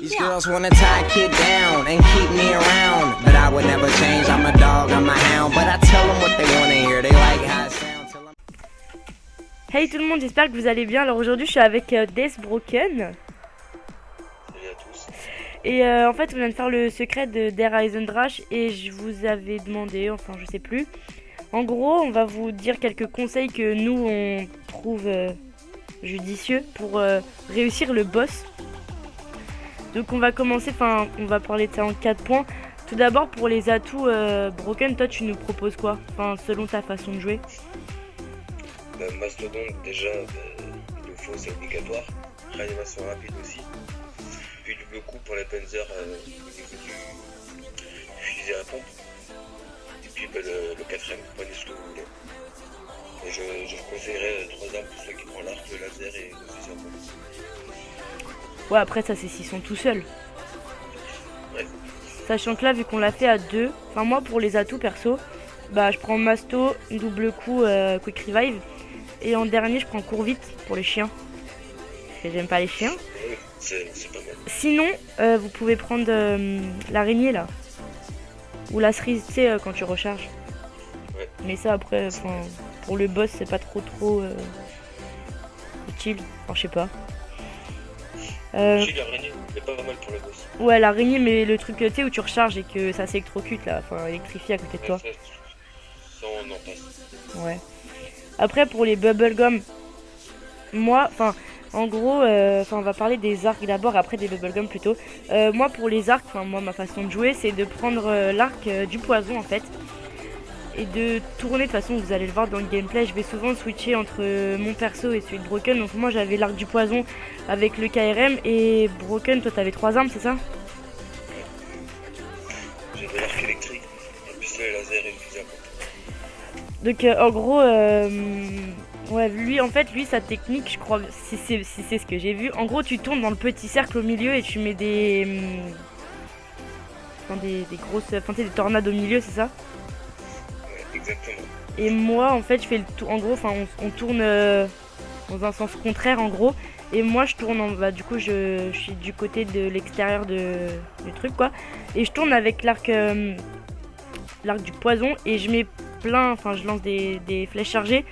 These girls wanna tie a kid down and keep me around, but I would never change. I'm a dog, I'm a hound, but I tell them what they wanna hear. They like how it sounds till I'm... Hey tout le monde, j'espère que vous allez bien. Alors aujourd'hui je suis avec Death Broken. Salut à tous. Et en fait on vient de faire le secret de Der Eisendrache et je vous avais demandé, enfin je sais plus. En gros on va vous dire quelques conseils que nous on trouve judicieux pour réussir le boss. Donc on va commencer, on va parler de ça en 4 points. Tout d'abord pour les atouts Broken, toi tu nous proposes quoi? Enfin selon ta façon de jouer. Mastodonte déjà, il nous faut, c'est obligatoire. Réanimation rapide aussi. Puis double coup pour les Panzer au niveau du fusil à pompe. Et puis le 4ème, prenez ce que vous voulez. Et je vous conseillerais 3 armes pour ceux qui prennent l'arc, le laser et le fusil à pompe. Ouais, après ça c'est s'ils sont tout seuls. Ouais. Sachant que là vu qu'on l'a fait à 2, enfin moi pour les atouts perso, bah je prends Masto, double coup, Quick Revive. Et en dernier je prends cours vite pour les chiens. Parce que j'aime pas les chiens. Oui, c'est pas mal. Sinon vous pouvez prendre l'araignée là. Ou la cerise, tu sais, quand tu recharges. Ouais. Mais ça après, pour le boss c'est pas trop utile. Enfin je sais pas. Si l'araignée, c'est pas mal pour le boss. Ouais, l'araignée, mais le truc, tu sais, où tu recharges et que ça s'électrocute là, enfin électrifie à côté de toi. Ça on en passe. Ouais. Après, pour les bubblegum, moi, en gros, on va parler des arcs d'abord, après des bubblegum plutôt. Moi, pour les arcs, moi, ma façon de jouer, c'est de prendre l'arc du poison en fait. Et de tourner, de toute façon vous allez le voir dans le gameplay, je vais souvent switcher entre mon perso et celui de Broken. Donc moi j'avais l'arc du poison avec le KRM et Broken, toi t'avais 3 armes, c'est ça? J'avais l'arc électrique, un pistolet laser et une fusil à pompe. Donc en gros, ouais, lui sa technique, je crois, si c'est ce que j'ai vu, en gros tu tournes dans le petit cercle au milieu et tu mets des grosses, des tornades au milieu, c'est ça? Exactement. Et moi en fait je fais le tour, en gros on tourne dans un sens contraire en gros. Et moi je tourne du coup je suis du côté de l'extérieur du truc quoi. Et je tourne avec l'arc du poison et je mets je lance des flèches chargées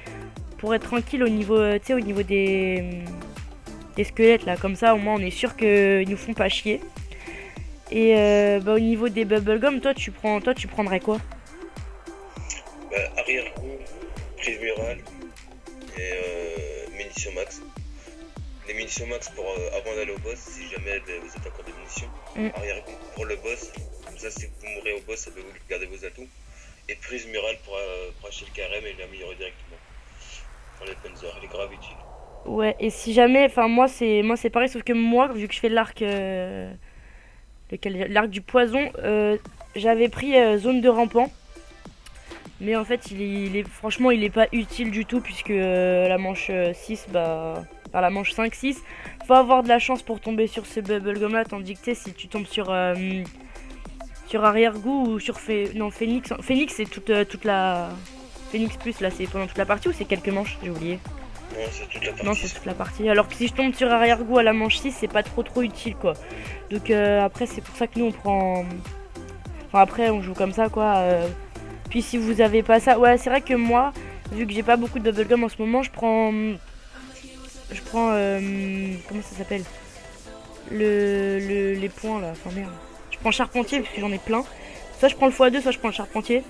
pour être tranquille au niveau au niveau des squelettes là, comme ça au moins on est sûr qu'ils nous font pas chier. Et au niveau des bubblegum, toi tu prendrais quoi? Arrière-coup, prise murale et munitions max. Les munitions max pour avant d'aller au boss, si jamais vous êtes encore des munitions. Arrière-coup pour le boss, comme ça si vous mourrez au boss, ça peut vous garder vos atouts. Et prise murale pour acheter le KRM et l'améliorer directement. Pour les Panzer, elle est grave utile. Ouais, et si jamais, moi c'est pareil, sauf que moi vu que je fais l'arc du poison, j'avais pris zone de rampant. Mais en fait franchement il est pas utile du tout puisque la manche 6, la manche 5-6, faut avoir de la chance pour tomber sur ce bubblegum là, tandis que si tu tombes sur arrière-goût ou sur Phoenix c'est toute la Phoenix plus là, c'est pendant toute la partie ou c'est quelques manches, j'ai oublié. Non, c'est toute la partie. Non, c'est toute la partie. Alors que si je tombe sur arrière-goût à la manche 6, c'est pas trop utile quoi. Donc après c'est pour ça que nous on prend, après on joue comme ça quoi. Puis si vous avez pas ça, ouais c'est vrai que moi, vu que j'ai pas beaucoup de bubblegum en ce moment, je prends comment ça s'appelle, les points là, merde. Je prends charpentier parce que j'en ai plein. Soit je prends le x2, soit je prends le charpentier.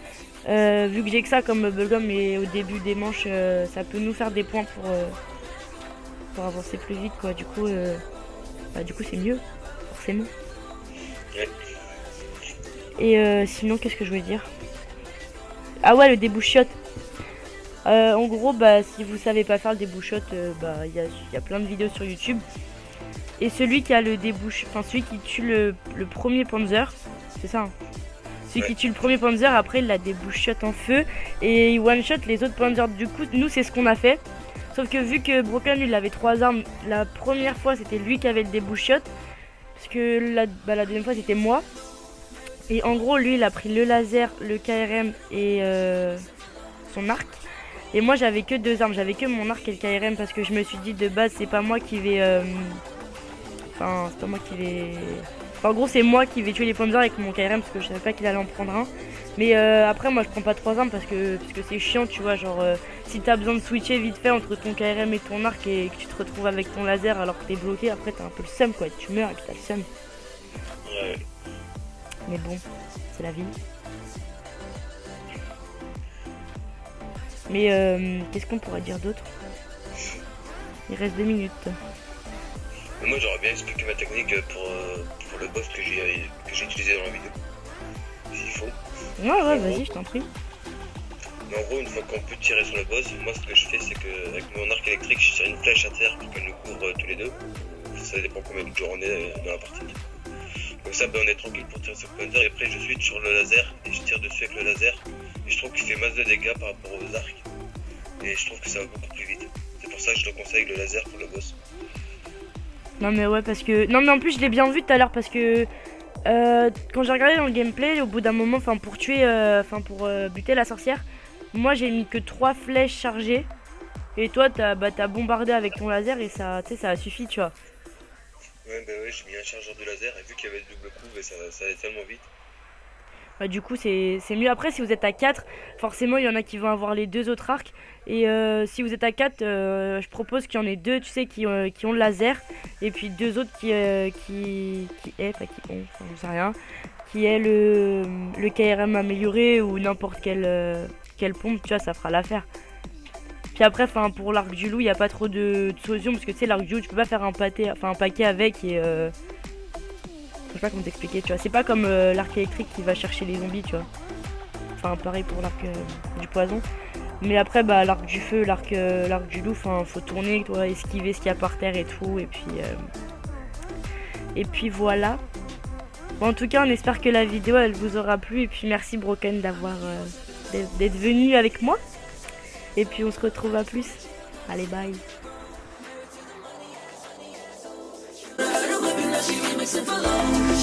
Vu que j'ai que ça comme bubblegum et au début des manches, ça peut nous faire des points pour avancer plus vite quoi. Du coup c'est mieux, forcément. Ouais. Et sinon qu'est-ce que je voulais dire? Ah ouais, le débouchot. En gros, si vous savez pas faire le débouchot, il y a plein de vidéos sur YouTube. Et celui qui a le celui qui tue le premier Panzer, c'est ça hein. Celui qui tue le premier Panzer, après il la débouchot en feu et il one shot les autres Panzers. Du coup, nous c'est ce qu'on a fait. Sauf que vu que Broken il avait 3 armes, la première fois c'était lui qui avait le débouchot. Parce que la deuxième fois c'était moi. Et en gros, lui, il a pris le laser, le KRM et son arc. Et moi, j'avais que 2 armes. J'avais que mon arc et le KRM parce que je me suis dit de base, c'est pas moi qui vais Enfin, c'est pas moi qui vais... Enfin, en gros, c'est moi qui vais tuer les pommes d'arbre avec mon KRM parce que je savais pas qu'il allait en prendre un. Mais après, moi, je prends pas 3 armes parce que c'est chiant, tu vois. Genre, si t'as besoin de switcher vite fait entre ton KRM et ton arc et que tu te retrouves avec ton laser alors que t'es bloqué, après, t'as un peu le seum, quoi. Tu meurs et puis t'as le seum. Ouais. Mais bon, c'est la vie. Mais qu'est-ce qu'on pourrait dire d'autre? Il reste 2 minutes. Mais moi, j'aurais bien expliqué ma technique pour le boss que j'ai utilisé dans la vidéo. S'il faut. Ouais, vas-y, je t'en prie. Mais en gros, une fois qu'on peut tirer sur le boss, moi ce que je fais, c'est que avec mon arc électrique, je tire une flèche à terre pour qu'elle nous couvre tous les deux. Ça dépend combien de jours on est dans la partie. Comme ça, on est tranquille pour tirer sur le pointer. Et après, je switch sur le laser et je tire dessus avec le laser. Et je trouve qu'il fait masse de dégâts par rapport aux arcs. Et je trouve que ça va beaucoup plus vite. C'est pour ça que je te conseille le laser pour le boss. Non mais ouais, parce que... Non mais en plus, je l'ai bien vu tout à l'heure parce que... quand j'ai regardé dans le gameplay, au bout d'un moment, enfin pour tuer... Enfin pour buter la sorcière, moi j'ai mis que 3 flèches chargées. Et toi, t'as bombardé avec ton laser et ça, tu sais, ça a suffi, tu vois. Ouais, bah ouais, j'ai mis un chargeur de laser et vu qu'il y avait le double coup, bah, ça allait tellement vite. Bah, du coup, c'est mieux. Après, si vous êtes à 4, forcément, il y en a qui vont avoir les 2 autres arcs. Et si vous êtes à 4, je propose qu'il y en ait 2, tu sais, qui ont le laser. Et puis 2 autres qui sais rien, qui est le KRM amélioré ou n'importe quelle pompe, tu vois, ça fera l'affaire. Puis après, pour l'arc du loup, il n'y a pas trop de solution parce que tu sais, l'arc du loup, tu peux pas faire un paquet avec et... Je sais pas comment t'expliquer, tu vois. C'est pas comme l'arc électrique qui va chercher les zombies, tu vois. Enfin, pareil pour l'arc du poison. Mais après, bah, l'arc du feu, l'arc du loup, faut tourner, tu vois, esquiver ce qu'il y a par terre et tout. Et puis voilà. Bon, en tout cas, on espère que la vidéo, elle vous aura plu. Et puis merci Broken d'être venu avec moi. Et puis on se retrouve à plus. Allez, bye. She remixing for love.